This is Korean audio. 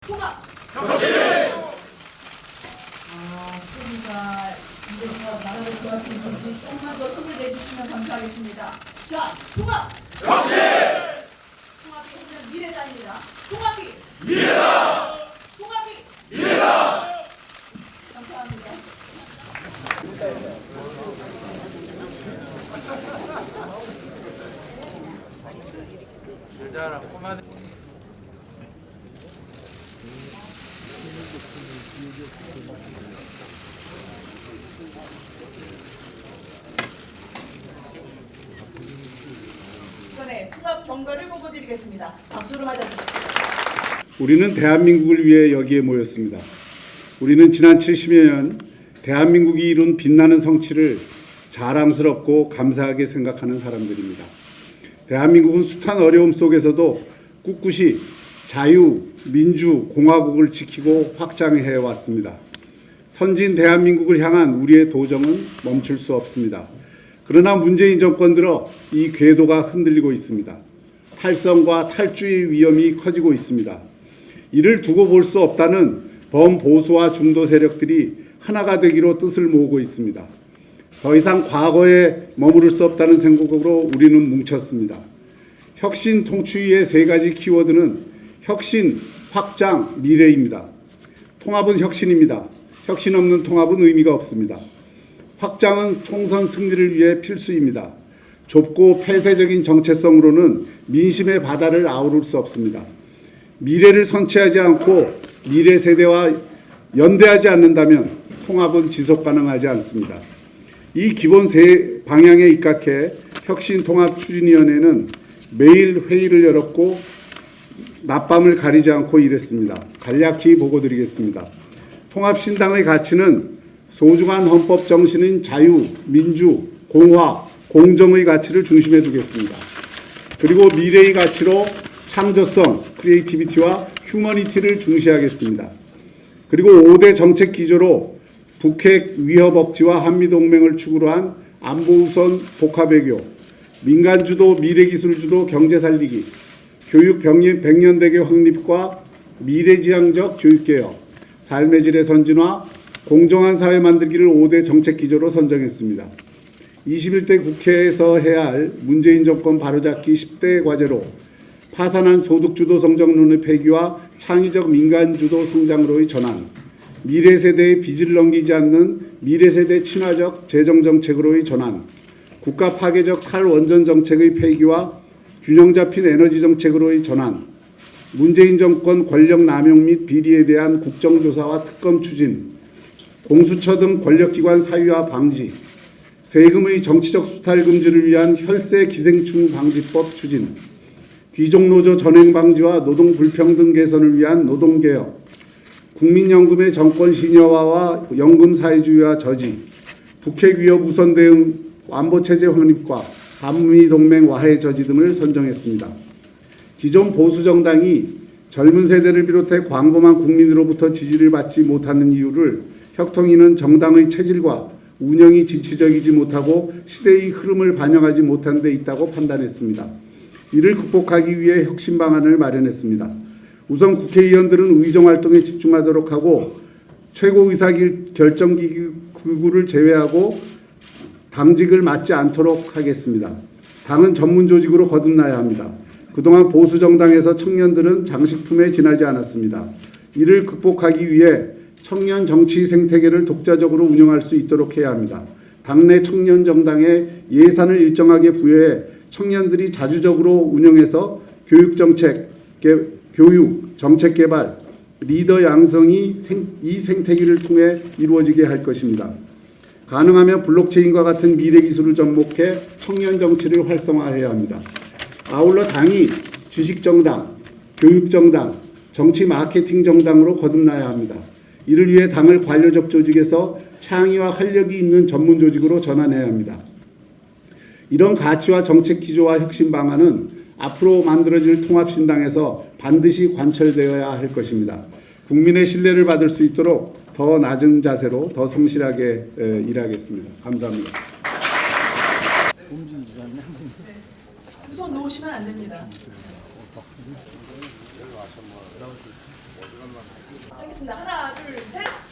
통합. 소리가 이제 나가는 것 같으니 조금만 더 힘을 내주시면 감사하겠습니다. 자, 통합. 통합이 하면 미래가 아닙니다. 통합이 미래다. 통합이 미래다. 감사합니다. 이번에 통합 경과를 보고드리겠습니다. 박수로 맞아주십시오. 우리는 대한민국을 위해 여기에 모였습니다. 우리는 지난 70여 년 대한민국이 이룬 빛나는 성취를 자랑스럽고 감사하게 생각하는 사람들입니다. 대한민국은 숱한 어려움 속에서도 꿋꿋이 자유, 민주, 공화국을 지키고 확장해 왔습니다. 선진 대한민국을 향한 우리의 도정은 멈출 수 없습니다. 그러나 문재인 정권 들어 이 궤도가 흔들리고 있습니다. 탈선과 탈주의 위험이 커지고 있습니다. 이를 두고 볼 수 없다는 범보수와 중도 세력들이 하나가 되기로 뜻을 모으고 있습니다. 더 이상 과거에 머무를 수 없다는 생각으로 우리는 뭉쳤습니다. 혁신 통추위의 세 가지 키워드는 혁신, 확장, 미래입니다. 통합은 혁신입니다. 혁신 없는 통합은 의미가 없습니다. 확장은 총선 승리를 위해 필수입니다. 좁고 폐쇄적인 정체성으로는 민심의 바다를 아우를 수 없습니다. 미래를 선취하지 않고 미래 세대와 연대하지 않는다면 통합은 지속 가능하지 않습니다. 이 기본 세 방향에 입각해 혁신통합추진위원회는 매일 회의를 열었고 낮밤을 가리지 않고 일했습니다. 간략히 보고드리겠습니다. 통합신당의 가치는 소중한 헌법 정신인 자유, 민주, 공화, 공정의 가치를 중심에 두겠습니다. 그리고 미래의 가치로 창조성, 크리에이티비티와 휴머니티를 중시하겠습니다. 그리고 5대 정책 기조로 북핵 위협 억지와 한미동맹을 축으로 한 안보우선 복합외교, 민간주도 미래기술주도 경제 살리기, 교육 백년대계 확립과 미래지향적 교육개혁, 삶의 질의 선진화, 공정한 사회 만들기를 5대 정책 기조로 선정했습니다. 21대 국회에서 해야 할 문재인 정권 바로잡기 10대 과제로 파산한 소득주도 성장론의 폐기와 창의적 민간주도 성장으로의 전환, 미래세대의 빚을 넘기지 않는 미래세대 친화적 재정정책으로의 전환, 국가 파괴적 탈원전 정책의 폐기와 균형 잡힌 에너지 정책으로의 전환, 문재인 정권 권력 남용 및 비리에 대한 국정조사와 특검 추진, 공수처 등 권력기관 사유화 방지, 세금의 정치적 수탈 금지를 위한 혈세 기생충 방지법 추진, 귀족노조 전횡 방지와 노동 불평등 개선을 위한 노동개혁, 국민연금의 정권 신여화와 연금 사회주의와 저지, 북핵 위협 우선 대응 안보체제 확립과 한미동맹 와해 저지 등을 선정했습니다. 기존 보수정당이 젊은 세대를 비롯해 광범한 국민으로부터 지지를 받지 못하는 이유를 혁통위는 정당의 체질과 운영이 진취적이지 못하고 시대의 흐름을 반영하지 못한 데 있다고 판단했습니다. 이를 극복하기 위해 혁신 방안을 마련했습니다. 우선 국회의원들은 의정활동에 집중하도록 하고 최고의사결정기구를 제외하고 당직을 맡지 않도록 하겠습니다. 당은 전문조직으로 거듭나야 합니다. 그동안 보수정당에서 청년들은 장식품에 지나지 않았습니다. 이를 극복하기 위해 청년 정치 생태계를 독자적으로 운영할 수 있도록 해야 합니다. 당내 청년정당에 예산을 일정하게 부여해 청년들이 자주적으로 운영해서 교육, 정책 개발, 리더 양성이 이 생태계를 통해 이루어지게 할 것입니다. 가능하면 블록체인과 같은 미래 기술을 접목해 청년 정치를 활성화해야 합니다. 아울러 당이 지식정당, 교육정당, 정치 마케팅 정당으로 거듭나야 합니다. 이를 위해 당을 관료적 조직에서 창의와 활력이 있는 전문 조직으로 전환해야 합니다. 이런 가치와 정책 기조와 혁신 방안은 앞으로 만들어질 통합신당에서 반드시 관철되어야 할 것입니다. 국민의 신뢰를 받을 수 있도록 더 낮은 자세로 더 성실하게 일하겠습니다. 감사합니다. 두 손 놓으시면 안 됩니다. 하겠습니다. 하나, 둘, 셋.